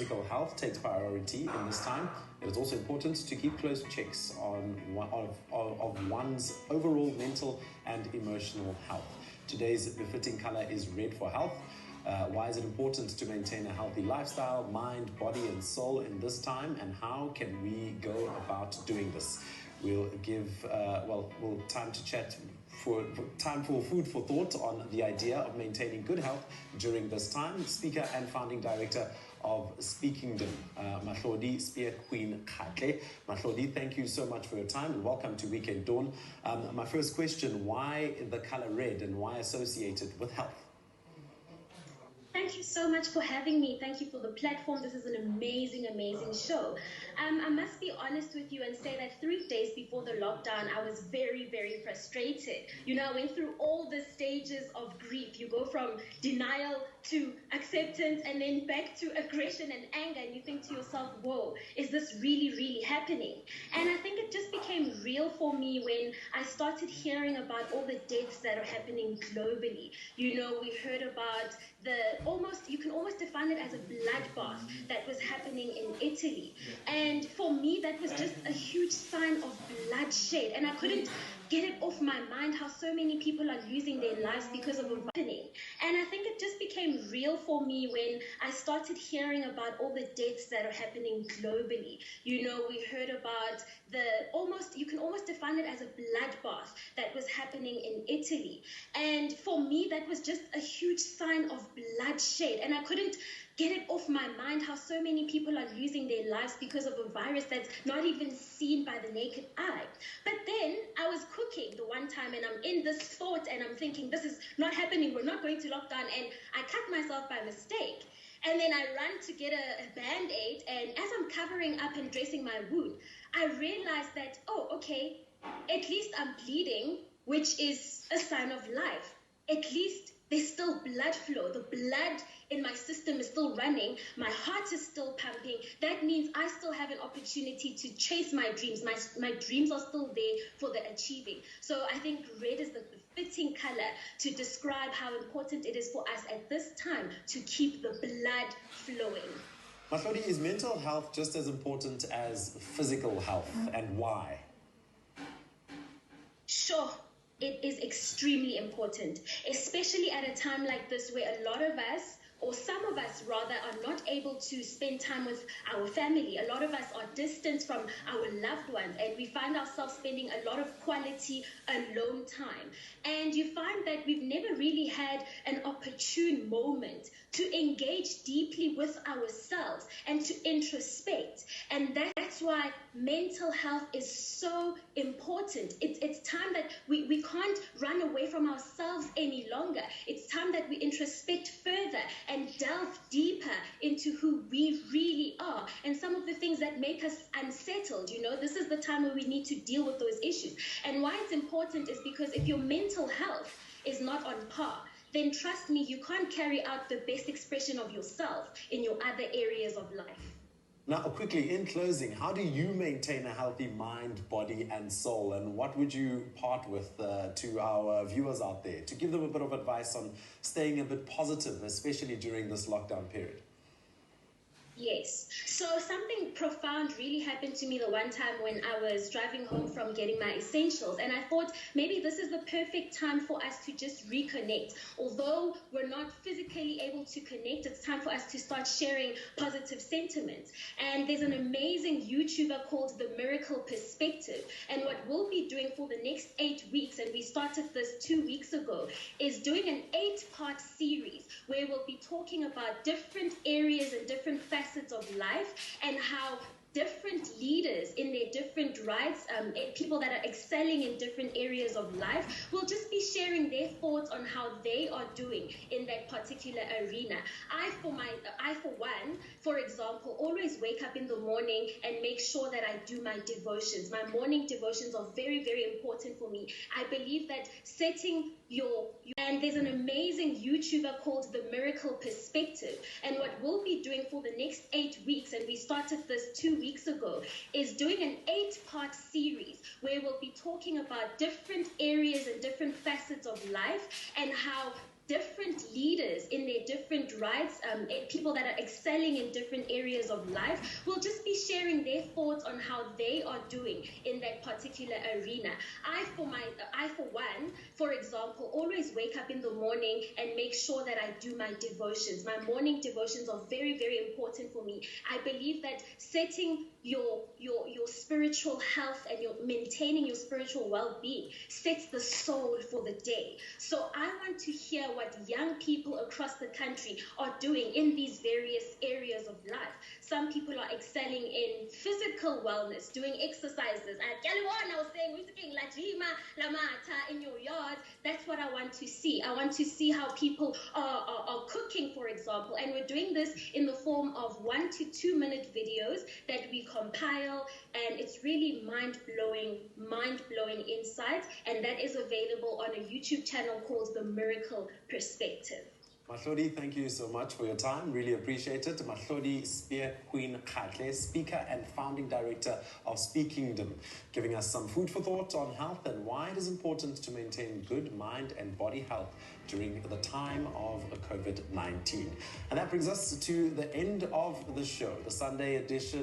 physical health takes priority in this time, it is also important to keep close checks on one's overall mental and emotional health. Today's befitting color is red for health. Why is it important to maintain a healthy lifestyle, mind, body, and soul in this time, and how can we go about doing this? We'll give time to chat for food for thought on the idea of maintaining good health during this time. Speaker and founding director of Speakingdom, Mahlodi Spear Queen Khatle. Mahlodi, thank you so much for your time and welcome to Weekend Dawn. My first question, why the color red and why associated with health? Thank you so much for having me. Thank you for the platform. This is an amazing, amazing show. I must be honest with you and say that 3 days before the lockdown, I was very, very frustrated. I went through all the stages of grief. You go from denial to acceptance and then back to aggression and anger. And you think to yourself, whoa, is this really, really happening? And I think it just became real for me when I started hearing about all the deaths that are happening globally. We heard about you can almost define it as a bloodbath that was happening in Italy. And for me, that was just a huge sign of bloodshed. And I couldn't get it off my mind how so many people are losing their lives because of a happening. And I think it just became real for me when I started hearing about all the deaths that are happening globally. We heard about you can almost define it as a bloodbath that was happening in Italy. And for me, that was just a huge sign of bloodshed. And I couldn't get it off my mind how so many people are losing their lives because of a virus that's not even seen by the naked eye. But then I was cooking the one time and I'm in this thought and I'm thinking, this is not happening, we're not going to lockdown, and I cut myself by mistake. And then I run to get a Band-Aid, and as I'm covering up and dressing my wound, I realized that, okay, at least I'm bleeding, which is a sign of life. At least there's still blood flow. The blood in my system is still running. My heart is still pumping. That means I still have an opportunity to chase my dreams. My dreams are still there for the achieving. So I think red is the fitting color to describe how important it is for us at this time to keep the blood flowing. Mahlodi, is mental health just as important as physical health, and why? Sure. It is extremely important, especially at a time like this where a lot of us, or some of us rather, are not able to spend time with our family. A lot of us are distant from our loved ones, and we find ourselves spending a lot of quality alone time. And you find that we've never really had an opportune moment to engage deeply with ourselves and to introspect. And that's why mental health is so important. It's time that we can't run away from ourselves any longer. It's time that we introspect further and delve deeper into who we really are and some of the things that make us unsettled. This is the time where we need to deal with those issues. And why it's important is because if your mental health is not on par, then trust me, you can't carry out the best expression of yourself in your other areas of life. Now, quickly, in closing, how do you maintain a healthy mind, body, and soul? And what would you part with to our viewers out there to give them a bit of advice on staying a bit positive, especially during this lockdown period? Yes. So something profound really happened to me the one time when I was driving home from getting my essentials. And I thought maybe this is the perfect time for us to just reconnect. Although we're not physically able to connect, it's time for us to start sharing positive sentiments. And there's an amazing YouTuber called The Miracle Perspective. And what we'll be doing for the next 8 weeks, and we started this 2 weeks ago, is doing an 8-part series where we'll be talking about different areas and different facets of life and how different leaders in their different rights, people that are excelling in different areas of life, will just be sharing their thoughts on how they are doing in that particular arena. I, for one, for example, always wake up in the morning and make sure that I do my devotions. My morning devotions are very, very important for me. I believe that setting and there's an amazing YouTuber called The Miracle Perspective. And what we'll be doing for the next 8 weeks, and we started this 2 weeks ago, is doing an 8-part series where we'll be talking about different areas and different facets of life and how different leaders in their different rights, people that are excelling in different areas of life, will just be sharing their thoughts on how they are doing in that particular arena. I, for one, for example, always wake up in the morning and make sure that I do my devotions. My morning devotions are very, very important for me. I believe that setting your spiritual health and your maintaining your spiritual well-being sets the soul for the day. So I want to hear what young people across the country are doing in these various areas of life. Some people are excelling in physical wellness, doing exercises. I was saying, in your yard. That's what I want to see. I want to see how people are cooking, for example. And we're doing this in the form of 1 to 2 minute videos that we compile. And it's really mind-blowing insights. And that is available on a YouTube channel called The Miracle Perspective. Mahlodi, thank you so much for your time. Really appreciate it. Mahlodi Spear Queen Khatle, speaker and founding director of Speak Kingdom, giving us some food for thought on health and why it is important to maintain good mind and body health during the time of COVID-19. And that brings us to the end of the show, the Sunday edition